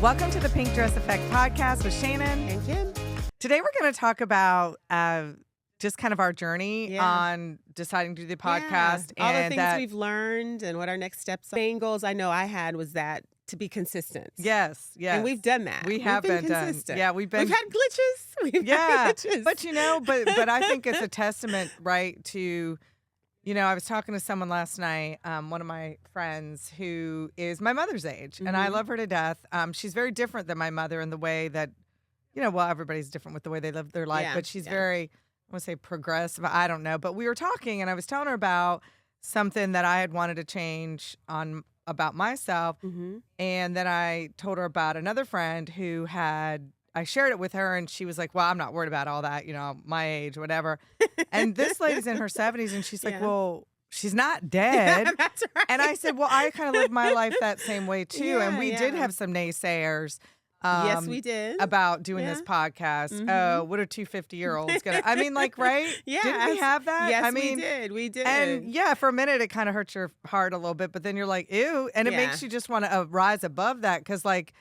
Welcome to the Pink Dress Effect podcast with Shannon and Kim. Today we're going to talk about just kind of our journey on deciding to do the podcast. All the things we've learned and what our next steps are. Main goals I know I had was that to be consistent. Yes. And we've done that. We've been consistent. Yeah, we've had glitches. We've had glitches. But I think it's a testament, right, to... You know, I was talking to someone last night, one of my friends who is my mother's age, and I love her to death. She's very different than my mother in the way that, everybody's different with the way they live their life, but she's very, I want to say progressive, I don't know. But we were talking, and I was telling her about something that I had wanted to change about myself, and then I told her about another friend who I shared it with her, and she was like, well, I'm not worried about all that, my age, whatever. And this lady's in her 70s, and she's like, well, she's not dead. That's right. And I said, well, I kind of lived my life that same way, too. And we did have some naysayers. Yes, we did. About doing this podcast. Oh, what are two 50-year-olds going to... I mean, like, right? Yeah. Didn't we have that? Yes, I mean, we did. And, for a minute, it kind of hurts your heart a little bit. But then you're like, ew. And it makes you just want to rise above that because, like,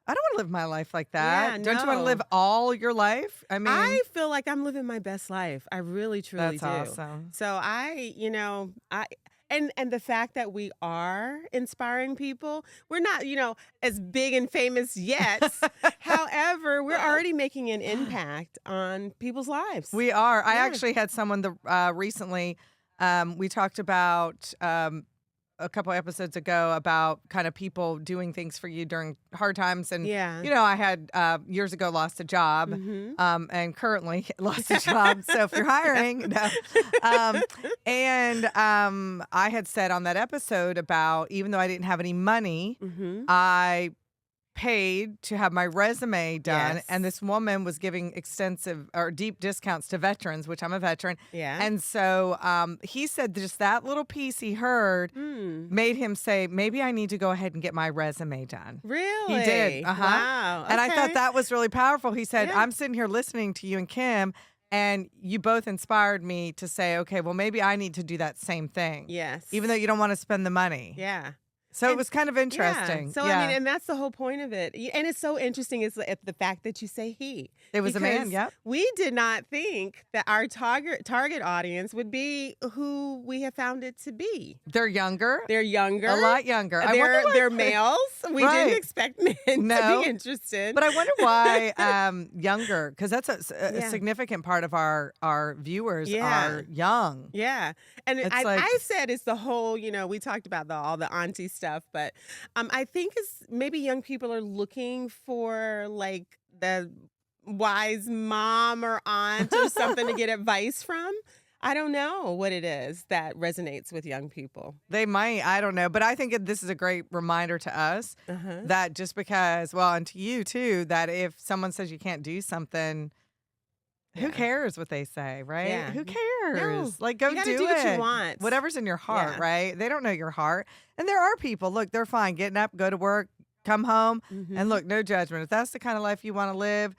I don't want to live my life like that. Yeah, Don't you want to live all your life? I mean, I feel like I'm living my best life. I really, truly do. That's awesome. So and the fact that we are inspiring people, we're not, as big and famous yet. However, we're already making an impact on people's lives. We are. I actually had someone recently, we talked about a couple episodes ago about kind of people doing things for you during hard times. And, I had years ago lost a job and currently lost a job. So if you're hiring, no. I had said on that episode about even though I didn't have any money, I paid to have my resume done, and this woman was giving extensive or deep discounts to veterans, which I'm a veteran. And so he said just that little piece he heard made him say, maybe I need to go ahead and get my resume done. Really? He did. Wow. Okay. And I thought that was really powerful. He said, I'm sitting here listening to you and Kim, and you both inspired me to say, okay, well, maybe I need to do that same thing. Yes. Even though you don't want to spend the money. Yeah. So it was kind of interesting. Yeah. So, I mean, and that's the whole point of it. And it's so interesting is the fact that you say he. It was a man, We did not think that our target audience would be who we have found it to be. They're younger. They're younger. A lot younger. They're males. We didn't expect men to be interested. But I wonder why younger, because that's a significant part of our viewers are young. Yeah. And I said it's the whole, we talked about all the auntie stuff, but I think maybe young people are looking for like the wise mom or aunt or something to get advice from. I don't know what it is that resonates with young people. They might. I don't know. But I think this is a great reminder to us that just because, and to you too, that if someone says you can't do something, who cares what they say, right? Yeah. Who cares? No. Like, go you gotta do do it. what you want. Whatever's in your heart, right? They don't know your heart. And there are people, look, they're fine getting up, go to work, come home, and look, no judgment. If that's the kind of life you want to live,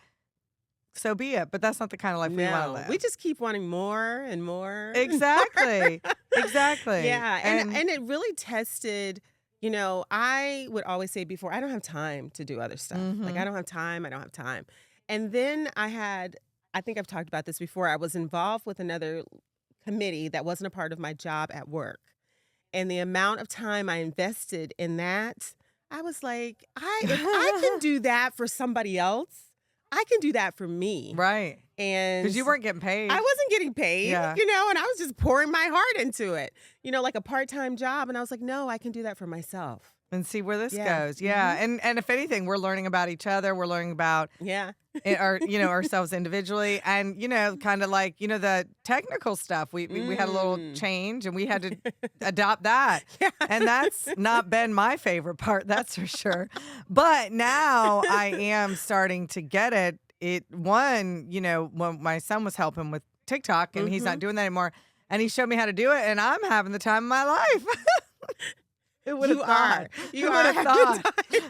so be it. But that's not the kind of life we want to live. We just keep wanting more and more. Exactly. Exactly. Yeah. And it really tested, I would always say before, I don't have time to do other stuff. Like, I don't have time. And then I think I've talked about this before. I was involved with another committee that wasn't a part of my job at work. And the amount of time I invested in that, I was like, if I can do that for somebody else, I can do that for me. Right. And because you weren't getting paid. I wasn't getting paid, and I was just pouring my heart into it, like a part-time job. And I was like, no, I can do that for myself. And see where this goes. Yeah. And if anything, we're learning about each other. We're learning about ourselves individually. And, kind of like, the technical stuff. We had a little change and we had to adopt that. Yeah. And that's not been my favorite part, that's for sure. But now I am starting to get it. When my son was helping with TikTok and he's not doing that anymore. And he showed me how to do it. And I'm having the time of my life. Who would have thought? You are.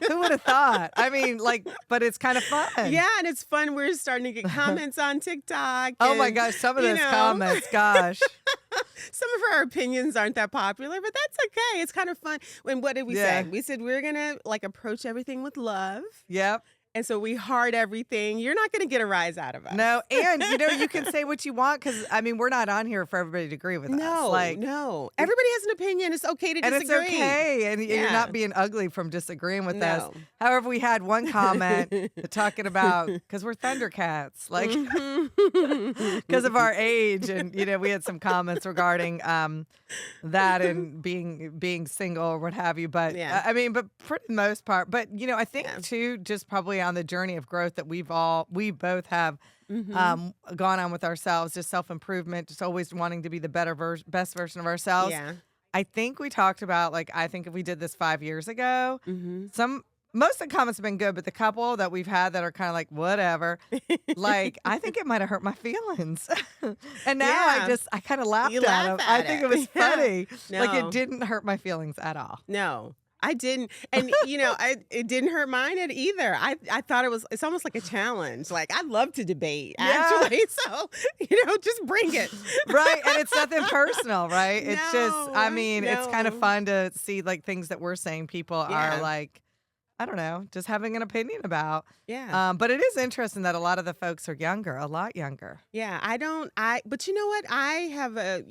Who would have thought? I mean, but it's kind of fun. Yeah, and it's fun. We're starting to get comments on TikTok. Oh my gosh, some of those comments, gosh. Some of our opinions aren't that popular, but that's okay. It's kind of fun. And what did we Yeah. say? We said we're going to like approach everything with love. Yep. And so we heart everything. You're not going to get a rise out of us. No, and you can say what you want because I mean we're not on here for everybody to agree with us. No, Like, no. Everybody has an opinion. It's okay to and disagree. it's okay, and you're Yeah. not being ugly from disagreeing with us. No. However, we had one comment talking about because we're Thundercats, like because of our age, and we had some comments regarding that and being single or what have you. But Yeah. I mean, but for the most part, but I think Yeah. too, just probably on the journey of growth that we both have Mhm. gone on with ourselves, just self-improvement, just always wanting to be the best version of ourselves. Yeah. I think we talked about, like, I think if we did this 5 years ago, Mhm. most of the comments have been good, but the couple that we've had that are kind of like, whatever, like, I think it might have hurt my feelings. And now Yeah. I kind of laughed You at laugh them. at I think it. it was Yeah. funny. Like, No. it didn't hurt my feelings at all. No, I didn't. And it didn't hurt mine either. I thought it's almost like a challenge. Like I love to debate actually. So, just bring it. Right, and it's nothing personal, right? It's just, I No, mean, it's kind of no. fun to see like things that we're saying people Yeah. are like, I don't know, just having an opinion about. Yeah. But it is interesting that a lot of the folks are younger, a lot younger. Yeah, but you know what? I have a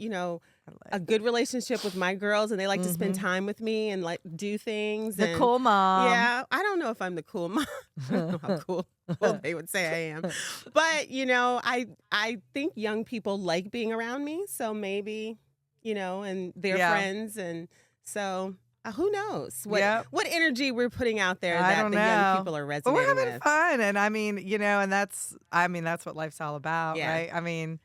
good relationship with my girls, and they like to spend time with me and like do things. The and cool mom. Yeah, I don't know if I'm the cool mom. I don't know how cool they would say I am. But, I think young people like being around me. So maybe, and their Yeah. friends. And so who knows Yep. what energy we're putting out there I that don't the young know. people are But we're resonating having with. fun, and I mean, and that's what life's all about, Yeah. right? I mean,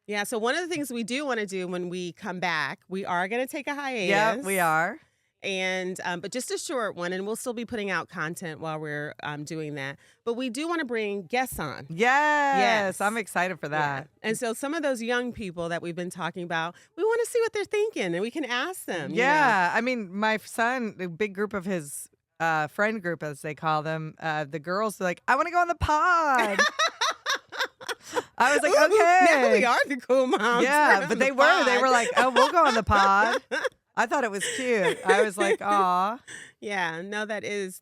Yeah. So one of the things we do want to do when we come back, we are going to take a hiatus. yeah, we are. And but just a short one, and we'll still be putting out content while we're doing that. But we do want to bring guests on. Yes, I'm excited for that. Yeah. And so some of those young people that we've been talking about, we want to see what they're thinking, and we can ask them. Yeah, I mean, my son, a big group of his friend group, as they call them, the girls are like, I want to go on the pod. I was like, Ooh, okay. now we are the cool moms. Yeah, We're but on they the were. They pod. were like, oh, we'll go on the pod. I thought it was cute. I was like, aw. Yeah, no, that is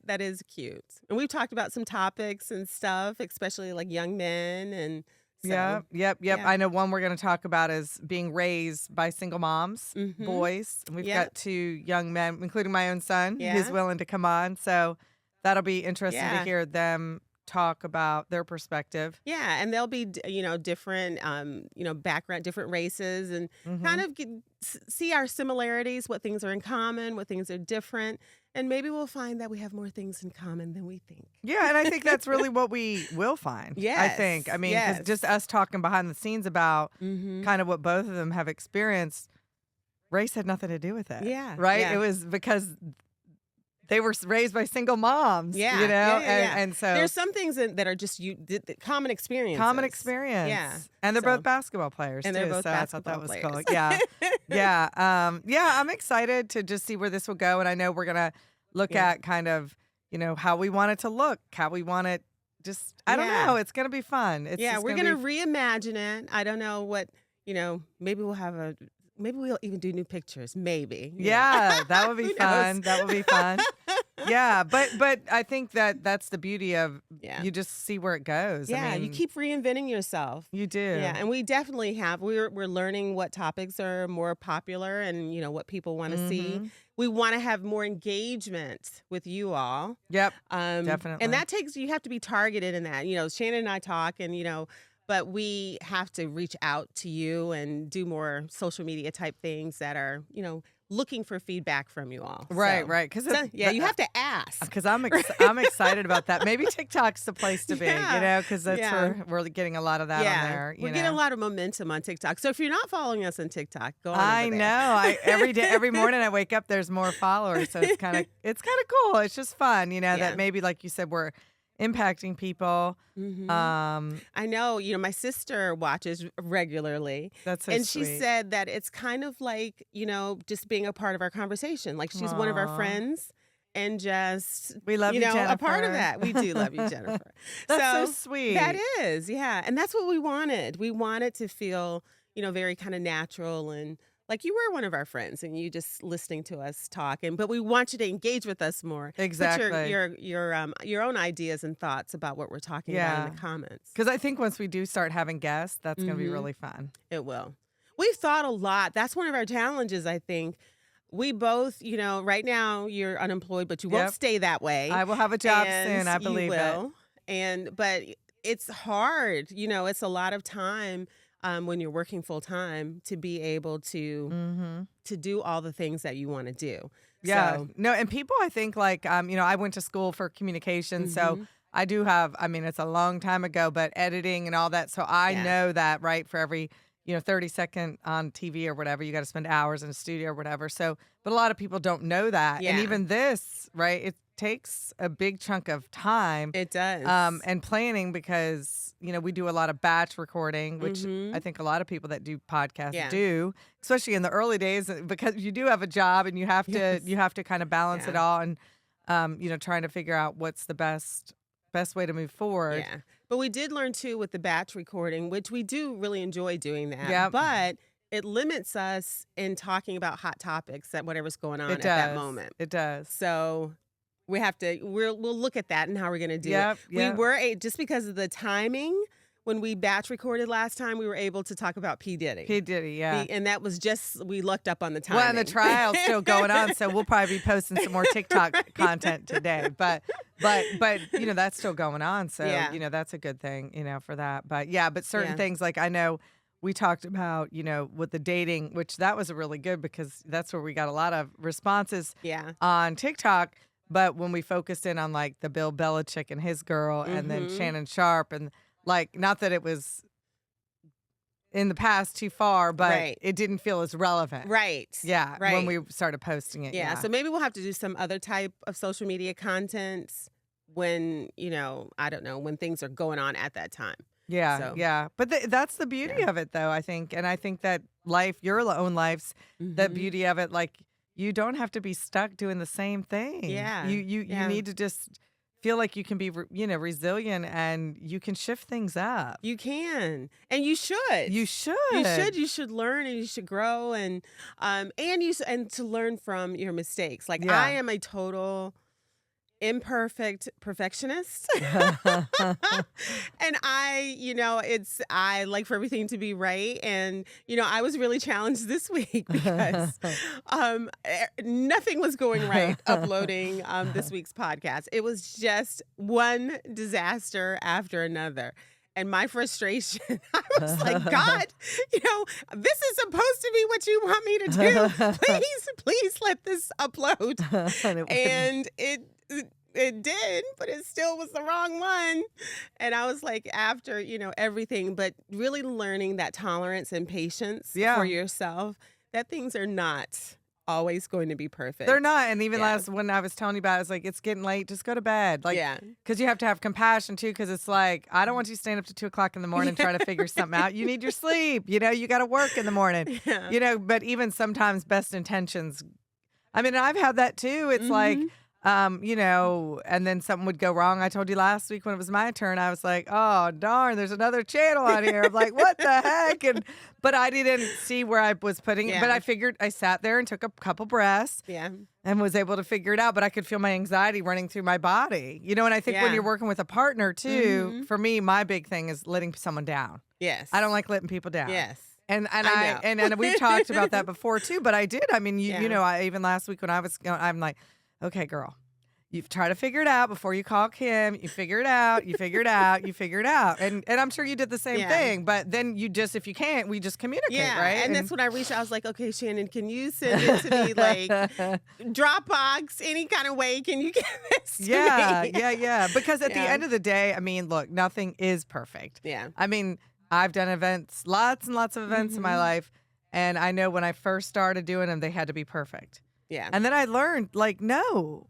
cute. And we've talked about some topics and stuff, especially like young men and so, Yeah, yep. yeah. I know one we're going to talk about is being raised by single moms, Mhm. boys. And we've Yep. got 2 young men, including my own son, who's Yeah. willing to come on. So that'll be interesting to Yeah. hear them talk about their perspective. Yeah, and they'll be, different, background, different races, and kind of see our similarities, what things are in common, what things are different, and maybe we'll find that we have more things in common than we think. Yeah, and I think that's really what we will find. I Yes, think. I mean, 'cause yes. just us talking behind the scenes about Mm-hmm. kind of what both of them have experienced, race had nothing to do with it. Yeah, Right? yeah. It was because they were raised by single moms. Yeah, You know? yeah, yeah, yeah. And so There's some things that are just common experiences. common experience. Yeah, And they're so- both basketball players and too. they're both so I thought that basketball was players. cool. Yeah. Yeah. I'm excited to just see where this will go. And I know we're gonna look Yeah. at kind of, how we want it to look, how we want it I don't Yeah. know. It's gonna be fun. It's Yeah, just we're gonna gonna reimagine it. I don't know what, maybe we'll even do new pictures. Maybe. Yeah, that would be Who fun. knows? That would be fun. Yeah, but I think that's the beauty of Yeah. you just see where it goes. Yeah, I you mean, keep reinventing yourself. you do. Yeah, and we definitely have. We're learning what topics are more popular and what people want to see. Mhm. We want to have more engagement with you all. Yep. Definitely. And that you have to be targeted in that. Shannon and I talk but we have to reach out to you and do more social media type things that are, looking for feedback from you all. Right, So- right. Because so, yeah, you have to ask. Because I'm excited about that. Maybe TikTok's the place to be, Yeah. because that's Yeah. where we're getting a lot of that on there. We're getting a lot of momentum on TikTok. So if you're not following us on TikTok, go on I over there. know. Every morning I wake up, there's more followers, so it's kind of cool. It's just fun, Yeah. that maybe like you said, we're impacting people. Mhm. I I know, my sister watches regularly. That's so And she sweet. said that it's kind of like, just being a part of our conversation. Like she's one of our Aw. friends and just, We love you, a part of Jennifer. that. We do love you, Jennifer. That's so sweet. That is, yeah. And that's what we wanted. We wanted to feel, very kind of natural and like you were one of our friends and you just listening to us talk. But we want you to engage with us more. Exactly. Put your own ideas and thoughts about what we're talking about in the comments. Because I think once we do start having guests, that's going to be really fun. It will. We've thought a lot. That's one of our challenges, I think. We both, right now you're unemployed, but you won't stay that way. I will have a job soon, I believe it. But it's hard. It's a lot of time when you're working full time to be able to do all the things that you want to do. Yeah. So, no, and people, I think I went to school for communication, so I do have, it's a long time ago, but editing and all that. So I know that, right, for every 30-second on TV or whatever, you got to spend hours in a studio or whatever. So, but a lot of people don't know that. Yeah. And even this, right, it takes a big chunk of time. It does. And planning because, we do a lot of batch recording, which I think a lot of people that do podcasts do, especially in the early days, because you do have a job and you have to kind of balance it all and, trying to figure out what's the best way to move forward. Yeah. But we did learn, too, with the batch recording, which we do really enjoy doing that. Yep. But it limits us in talking about hot topics at whatever's going on at that moment. It does. So we have to, we'll look at that and how we're going to do it. We were, just because of the timing, when we batch recorded last time, we were able to talk about P. Diddy. P. Diddy, yeah. And that was just, we lucked up on the timing. Well, and the trial's still going on, so we'll probably be posting some more TikTok content today. But that's still going on, so, that's a good thing, for that. But, but certain things, like I know we talked about, with the dating, which that was really good because that's where we got a lot of responses on TikTok. But when we focused in on, like, the Bill Belichick and his girl and then Shannon Sharp and like, not that it was in the past too far, but it didn't feel as relevant. Right. Yeah. Right. When we started posting it. Yeah. So maybe we'll have to do some other type of social media content when, I don't know, when things are going on at that time. Yeah. So, yeah. But that's the beauty of it, though, I think. And I think that your own life's the beauty of it. Like, you don't have to be stuck doing the same thing. Yeah. You need to just feel like you can be, resilient and you can shift things up. You can, and you should. You should learn and you should grow and to learn from your mistakes. Like I am a total imperfect perfectionist. And I like for everything to be right. And, I was really challenged this week because nothing was going right uploading this week's podcast. It was just one disaster after another. And my frustration, I was like, God, this is supposed to be what you want me to do. Please let this upload. And it did, but it still was the wrong one. And I was like, after, everything, but really learning that tolerance and patience for yourself, that things are not always going to be perfect. They're not. And even when I was telling you about it, I was like, it's getting late. Just go to bed. Like, because you have to have compassion too. Because it's like, I don't want you to stand up to 2 o'clock in the morning trying to figure something out. You need your sleep. You got to work in the morning. But even sometimes best intentions. I mean, I've had that too. It's like, and then something would go wrong. I told you last week when it was my turn, I was like, oh, darn, there's another channel on here. I'm like, what the heck? But I didn't see where I was putting it. But I figured, I sat there and took a couple breaths and was able to figure it out. But I could feel my anxiety running through my body. And I think when you're working with a partner too, for me, my big thing is letting someone down. Yes. I don't like letting people down. Yes. And we've talked about that before too, but I did. I mean, even last week when I was going, I'm like, okay, girl, you've tried to figure it out before you call Kim. You figure it out. You figure it out. You figure it out. And I'm sure you did the same thing. But then if you can't, we just communicate, right? And that's when I reached out. I was like, okay, Shannon, can you send it to me, like Dropbox, any kind of way? Can you get this to me? Yeah. Because at the end of the day, I mean, look, nothing is perfect. Yeah. I mean, I've done events, lots and lots of events in my life. And I know when I first started doing them, they had to be perfect. Yeah. And then I learned, like, no,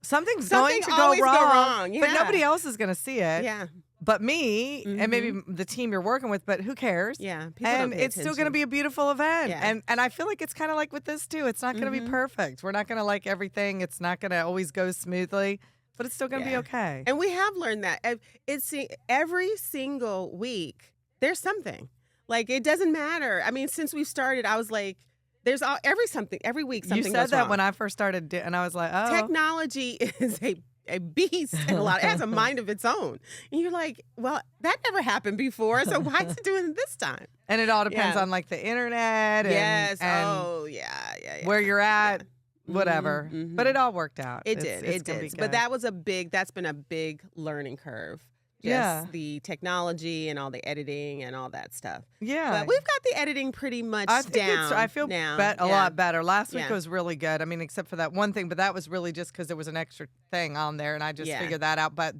something's going to go wrong. But nobody else is going to see it. Yeah. But me and maybe the team you're working with, but who cares? Yeah. And it's still going to be a beautiful event. Yeah. And I feel like it's kind of like with this too. It's not going to be perfect. We're not going to like everything. It's not going to always go smoothly, but it's still going to be okay. And we have learned that. It's every single week, there's something. Like, it doesn't matter. I mean, since we've started, I was like, there's every week You something said goes that wrong. when I first started, and I was like, oh. Technology is a beast and it has a mind of its own. And you're like, well, that never happened before, so why is it doing it this time? And it all depends Yeah. on like the internet and, Yes. and Oh, yeah. where you're at, Yeah. whatever. Mhm. But it all worked out. It It's did. gonna be But good. that's been a big learning curve. Just Yeah. the technology and all the editing and all that stuff. Yeah. But we've got the editing pretty much I think down I feel now. a lot better. Last week Yeah. was really good. I mean, except for that one thing, but that was really just because there was an extra thing on there, and I just figured that out. But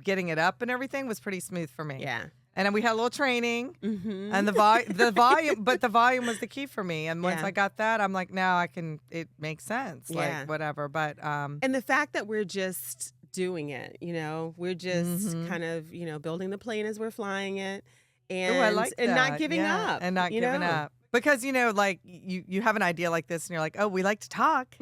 getting it up and everything was pretty smooth for me. Yeah. And then we had a little training, Mm-hmm. and the volume, but the volume was the key for me. And once Yeah. I got that, I'm like, now I can. It makes sense, Yeah. like whatever. But And the fact that we're just doing it, we're just Mhm. kind of, building the plane as we're flying it, oh, and I like that. not giving Yeah, up, and not giving up. Because like you have an idea like this, and you're like, oh, we like to talk,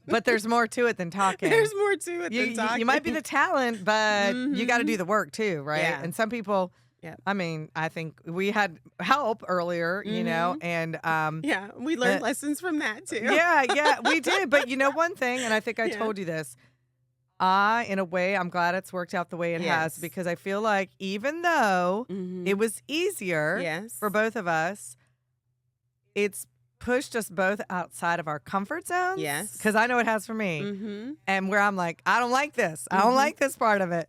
but there's more to it than talking. There's more to it than talking. You might be the talent, but you got to do Mhm. the work too, right? Yeah. And some people, Yep. I mean, I think we had help earlier, and Yeah, we learned lessons from that too. yeah, we did. But one thing, and I think I Yeah. told you this. In a way, I'm glad it's worked out the way it has, Yes. because I feel like even though Mhm. it was easier Yes. for both of us, it's pushed us both outside of our comfort zones. Yes. Because I know it has for me. Mm-hmm. And where I'm like, I don't like this. I don't Mhm. like this part of it.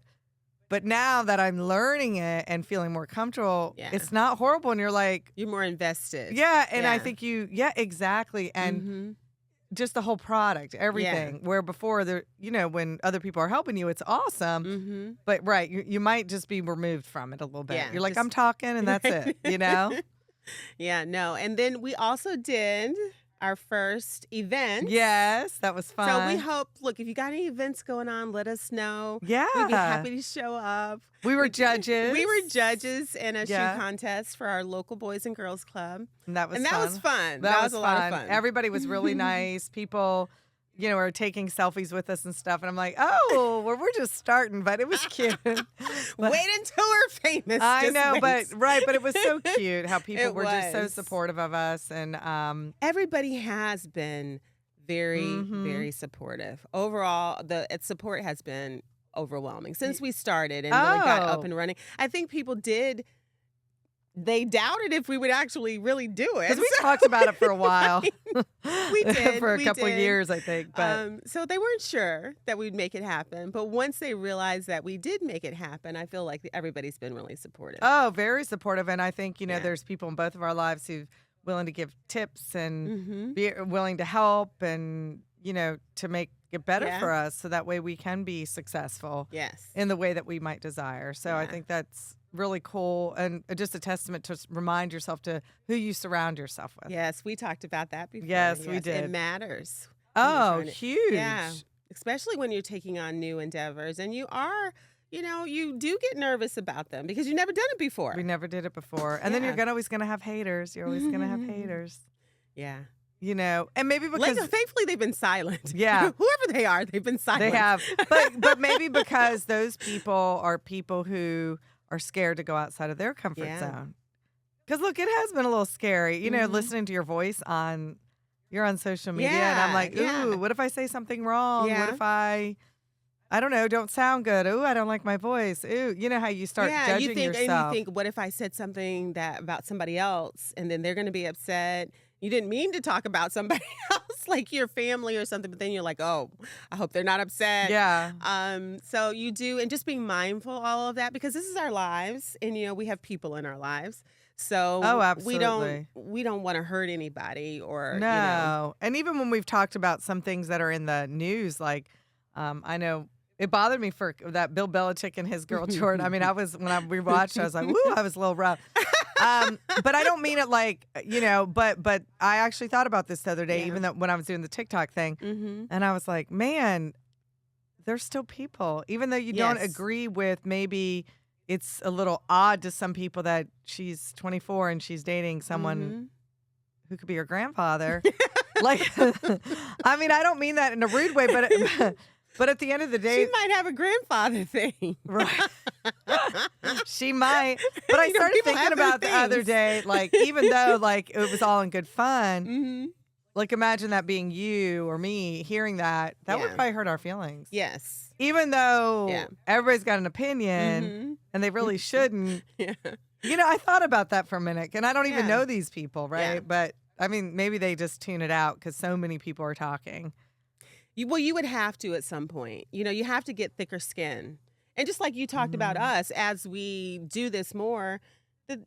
But now that I'm learning it and feeling more comfortable, Yeah. it's not horrible. And you're like, You're more invested. yeah. And I Yeah. think exactly. And Mhm. just the whole product, everything. Where before, when other people are helping you, it's awesome. Mm-hmm. But right, you might just be removed from it a little bit. Yeah, You're like, just- I'm talking and that's it, Yeah, no. And then we also did our first event. Yes, that was fun. So we hope, look, if you got any events going on, let us know. Yeah. We'd be happy to show up. We were judges. We were judges in a Yeah. shoe contest for our local Boys and Girls Club. And that was And that fun. was fun. That was a lot of fun. Everybody was really nice. People, are taking selfies with us and stuff. And I'm like, oh, well, we're just starting, but it was cute. But- Wait until we're famous. I Just know, wait. but it was so cute how people It were just so was. supportive of us. And Everybody has been very, Mhm. very supportive. Overall, the support has been overwhelming since we started and really got up Oh. and running. I think people they doubted if we would actually really do it. because we talked about it for a while. We did, for a we couple of did. years, I think. But So they weren't sure that we'd make it happen. But once they realized that we did make it happen, I feel like everybody's been really supportive. oh, very supportive. And I think, Yeah. there's people in both of our lives who willing to give tips and Mm-hmm. be willing to help and, to make it better Yeah. for us so that way we can be successful Yes. in the way that we might desire. So I Yeah. think that's really cool and just a testament to remind yourself to who you surround yourself with. Yes, we talked about that before. Yes, we It did. matters. when you're Oh, trying to- huge. Yeah. Especially when you're taking on new endeavors and you are, you do get nervous about them because you've never done it before. We never did it before. And then Yeah. you're always going to have haters. You're always going to have haters, Yeah. and maybe because Thankfully, they've been silent. Yeah. Whoever they are, they've been silent. they have, but maybe because those people are people who are scared to go outside of their comfort Yeah. zone. Because look, it has been a little scary, Mhm. listening to your voice you're on social media, and I'm Yeah, like, ooh, yeah. what if I say something wrong? Yeah. What if I don't know, don't sound good? Ooh, I don't like my voice. Ooh, you know how you start Yeah, judging you think, yourself. and you think, what if I said something about somebody else, and then they're going to be upset? You didn't mean to talk about somebody else, like your family or something, but then you're like, oh, I hope they're not upset. Yeah. So you do, and just being mindful of all of that, because this is our lives, and we have people in our lives. So Oh, we absolutely. don't want to hurt anybody or No. And even when we've talked about some things that are in the news, like I know it bothered me for that Bill Belichick and his girl Jordan. I mean, when we watched, I was like, woo, I was a little rough. But I don't mean it like, but I actually thought about this the other day, Yeah. even though when I was doing the TikTok thing, Mm-hmm. and I was like, man, they're still people, even though you don't Yes. agree with maybe. It's a little odd to some people that she's 24 and she's dating someone who could be her grandfather. Like, I mean, I don't mean that in a rude way, but But at the end of the She day, might have a grandfather thing. right? She might. But I started people thinking have their about the other things. day, like even though like it was all in good fun, Mm-hmm. like imagine that being you or me hearing that would Yeah. probably hurt our feelings. Yes. Even though Yeah. everybody's got an opinion Mm-hmm. and they really shouldn't. Yeah. I thought about that for a minute, and I don't even Yeah. know these people, right? Yeah. But I mean, maybe they just tune it out because so many people are talking. You would have to at some point. You have to get thicker skin. And just like you talked about us, as we do this more,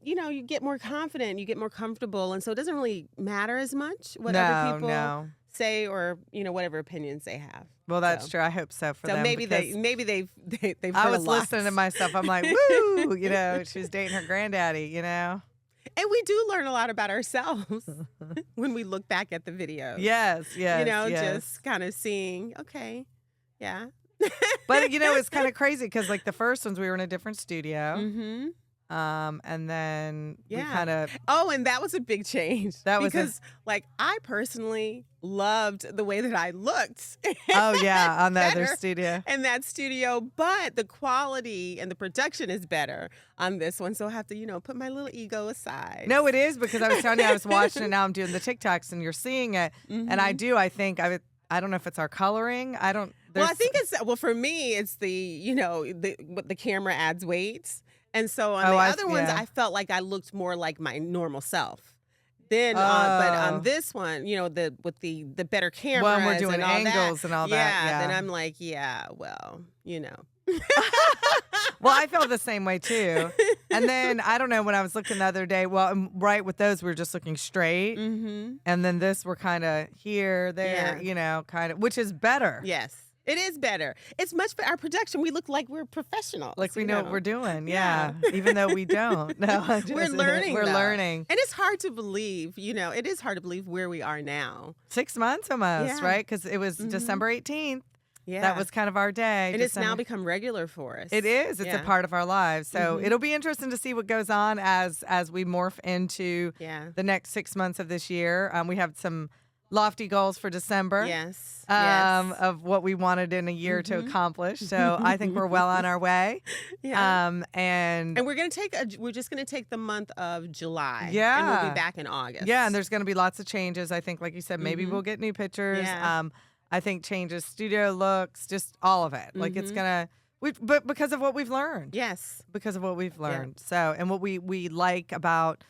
you get more confident, you get more comfortable. And so it doesn't really matter as much what other people No. say or, whatever opinions they have. Well, that's So- true. I hope so for So them. maybe because they've I heard a was lot. listening to myself. I'm like, woo, she's dating her granddaddy, And we do learn a lot about ourselves when we look back at the videos. Yes, yes, yes. Just kind of seeing, okay, yeah. But it's kind of crazy because like the first ones we were in a different studio, Mm-hmm. and then we Yeah. kind of Oh, and that was a big change. That was a- because, I personally loved the way that I looked. on the other Better. studio. in that studio, but the quality and the production is better on this one. So I have to, put my little ego aside. No, it is because I was telling you I was watching it. Now I'm doing the TikToks and you're seeing it, and I do. I think I don't know if it's our coloring. I don't. Well, I think for me, it's the camera adds weight. And so on the other ones, yeah. I felt like I looked more like my normal self. Then, but Oh. on this one, with the better cameras When we're doing and all angles and all that, yeah. then I'm like, well. Well, I felt the same way too. And then I don't know when I was looking the other day. Well, right with those we were just looking straight, Mm-hmm. and then this we're kind of here, there, kind of, which is better. Yes, it is better. It's much better. Our production, we look like we're professionals. Like we know what we're doing, Yeah. even though we don't. No, We're learning. We're though. learning. And it's hard to believe. It is hard to believe where we are now. 6 months almost, Yeah. right? Because it was Mhm. December 18th. Yeah, That was kind of our day. and it's now December- become regular for us. It is. It's a Yeah. part of our lives. So Mhm. it'll be interesting to see what goes on as we morph into Yeah. the next 6 months of this year. We have some lofty goals for December. Yes. Of what we wanted in a year to Mhm. accomplish. So I think we're well on our way. Yeah. And And we're just gonna take the month of July. And Yeah. we'll be back in August. yeah, and there's going to be lots of changes. I think, like you said, maybe Mhm. we'll get new pictures. Yeah. I think changes, studio looks, just all of it. Like it's Mhm. gonna, but because of what we've learned. Yes. Because of what we've learned. So, and what we like about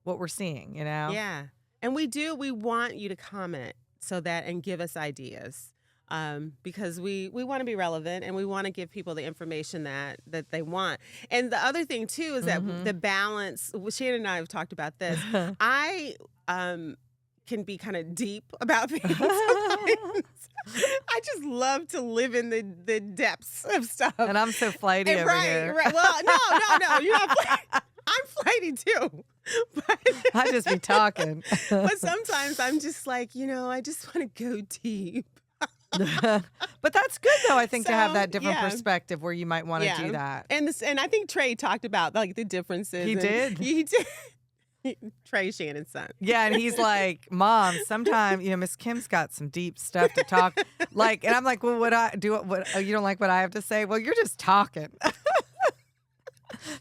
what we're seeing, Yeah. And we want you to comment and give us ideas. Because we want to be relevant and we want to give people the information that they want. And the other thing too is that Mhm. the balance. Shannon and I have talked about this. I can be kind of deep about things. Sometimes. I just love to live in the depths of stuff. And I'm so flighty And over right, here. right. Well, no, you're not. I'm flighty too. But I just be talking. but sometimes I'm just like, I just want to go deep. But that's good though, I think, to have So, that different yeah. perspective where you might want to Yeah. do that. And I think Trey talked about the differences. He and did? He did. Trey, Shannon's son. Yeah, and he's like, Mom, sometimes, Miss Kim's got some deep stuff to talk. And I'm like, well, you don't like what I have to say? Well, you're just talking.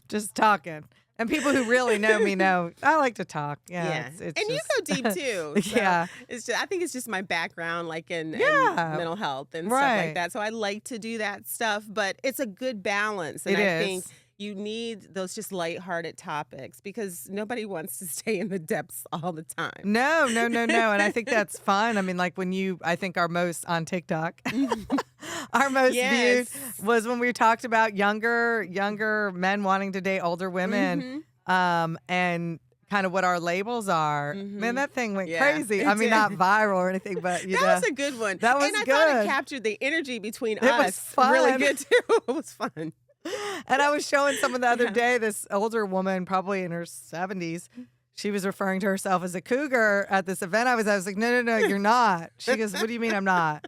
Just talking. And people who really know me know I like to talk. Yeah. It's and just, you go deep too. So Yeah. I think it's just my background, in Yeah. mental health and stuff Right. like that. So I like to do that stuff, but it's a good balance. And It I is. think you need those just lighthearted topics because nobody wants to stay in the depths all the time. No. And I think that's fun. I mean, like I think our most on TikTok, our most Yes. viewed was when we talked about younger men wanting to date older women, Mhm. and kind of what our labels are. Mhm. Man, that thing went Yeah, crazy. it I mean, did. not viral or anything, but That was a good one. That was and I thought it good. captured the energy between It was us really fun. good too. It was fun. And I was showing someone the other Yeah. day, this older woman, probably in her 70s. She was referring to herself as a cougar at this event. I was like, no, you're not. She goes, what do you mean I'm not?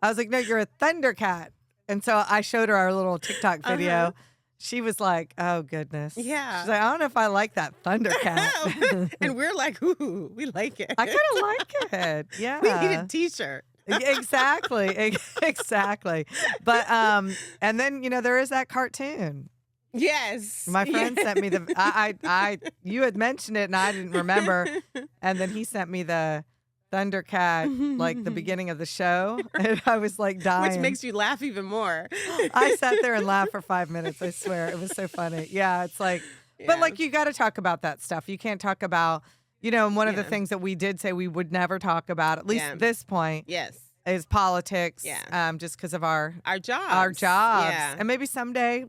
I was like, no, you're a Thundercat. And so I showed her our little TikTok video. Uh-huh. She was like, oh, goodness. Yeah. She's like, I don't know if I like that Thundercat. And we're like, ooh, we like it. I kind of like it. Yeah. We need a T-shirt. Exactly. Exactly. But and then there is that cartoon. Yes. My friend sent me you had mentioned it and I didn't remember. And then he sent me the Thundercat, like the beginning of the show. And I was like dying. Which makes you laugh even more. I sat there and laughed for 5 minutes. I swear. It was so funny. Yeah. It's like, but like you got to talk about that stuff. You can't talk about, and one of the things that we did say we would never talk about, at least at this point. Yes. Is politics. Just because of our jobs. Yeah. And maybe someday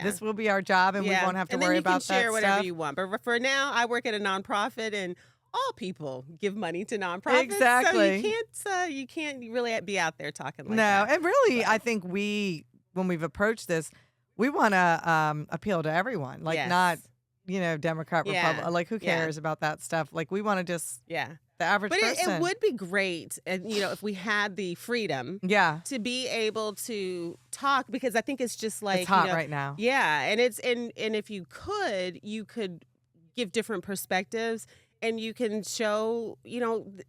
this will be our job and we won't have to worry about that stuff. And then you can share whatever you want. But for now, I work at a nonprofit and all people give money to nonprofits. Exactly. So you can't really be out there talking like that. No, and really, I think when we've approached this, we want to appeal to everyone. Like not, Democrat, Republican. Like who cares about that stuff? Like we want to just the average person. But it would be great, if we had the freedom, to be able to talk, because I think it's just like it's hot right now. Yeah, and if you could give different perspectives, and you can show,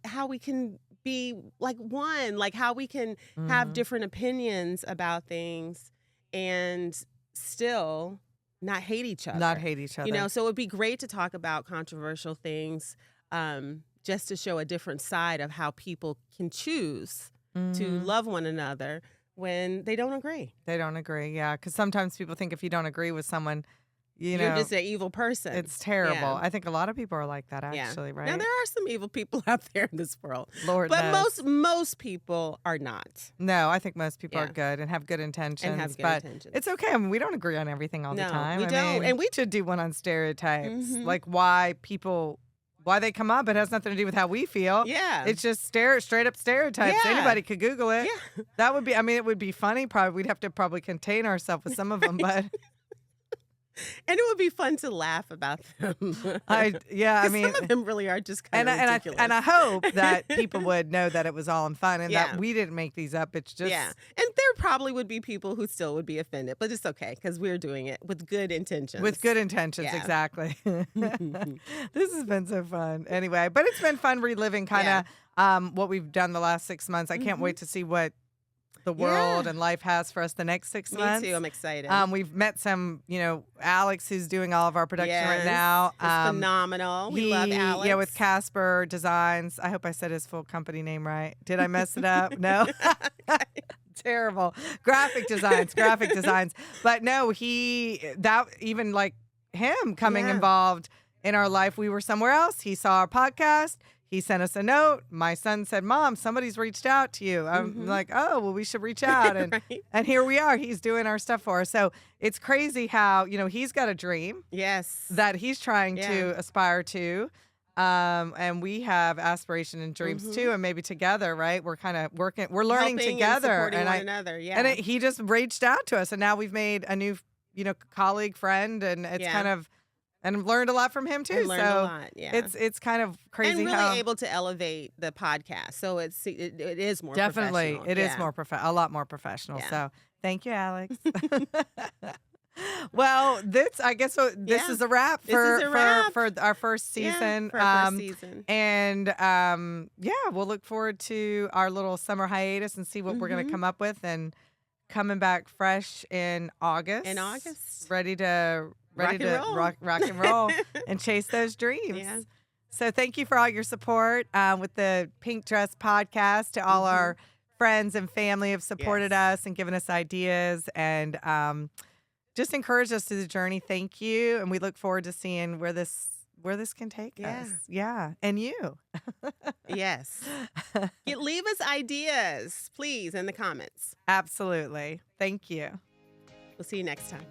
how we can be like one, like how we can have different opinions about things and still not hate each other. Not hate each other. So it would be great to talk about controversial things, just to show a different side of how people can choose to love one another when they don't agree. They don't agree, yeah. Because sometimes people think if you don't agree with someone, you're just an evil person. It's terrible. Yeah. I think a lot of people are like that, actually, right? Now, there are some evil people out there in this world. Lord But knows. most people are not. No, I think most people are good and have good intentions. It's okay. I mean, we don't agree on everything all the time. We don't. And we should do one on stereotypes. Like why they come up. It has nothing to do with how we feel. Yeah. It's just straight up stereotypes. Yeah. Anybody could Google it. Yeah. That would be, it would be funny. Probably we'd have to contain ourselves with some of them, but. And it would be fun to laugh about them. Some of them really are just kind of ridiculous. And I hope that people would know that it was all in fun and that we didn't make these up. It's just and there probably would be people who still would be offended, but it's okay because we're doing it with good intentions. With good intentions, exactly. This has been so fun. Anyway, but it's been fun reliving kind of what we've done the last 6 months. I can't wait to see what the world and life has for us the next 6 months. Me too. I'm excited. We've met some, Alex, who's doing all of our production right now. It's phenomenal. We love Alex. Yeah, with Casper Designs. I hope I said his full company name right. Did I mess it up? No. Terrible. Graphic designs. But no, even like him coming involved in our life. We were somewhere else. He saw our podcast. He sent us a note. My son said, "Mom, somebody's reached out to you." I'm like, "Oh, well, we should reach out." And and here we are. He's doing our stuff for us. So it's crazy how, he's got a dream. Yes. That he's trying to aspire to. And we have aspiration and dreams too. And maybe together, right? We're kind of working, we're learning helping together. And supporting one another. Yeah. And he just reached out to us. And now we've made a new, colleague, friend. And it's kind of, and I've learned a lot from him too. And learned a lot, it's kind of crazy and really able to elevate the podcast. So it is more definitely professional. It is more a lot more professional. Yeah. So thank you, Alex. Well, I guess this is a wrap for our first season. Yeah, for our first season. And we'll look forward to our little summer hiatus and see what we're going to come up with, and coming back fresh in August. Ready to rock and roll and chase those dreams. Yeah. So thank you for all your support with the Pink Dress podcast. To all our friends and family have supported us and given us ideas and just encouraged us through the journey. Thank you, and we look forward to seeing where this can take us. Yeah, and you. Yes. Leave us ideas, please, in the comments. Absolutely. Thank you. We'll see you next time.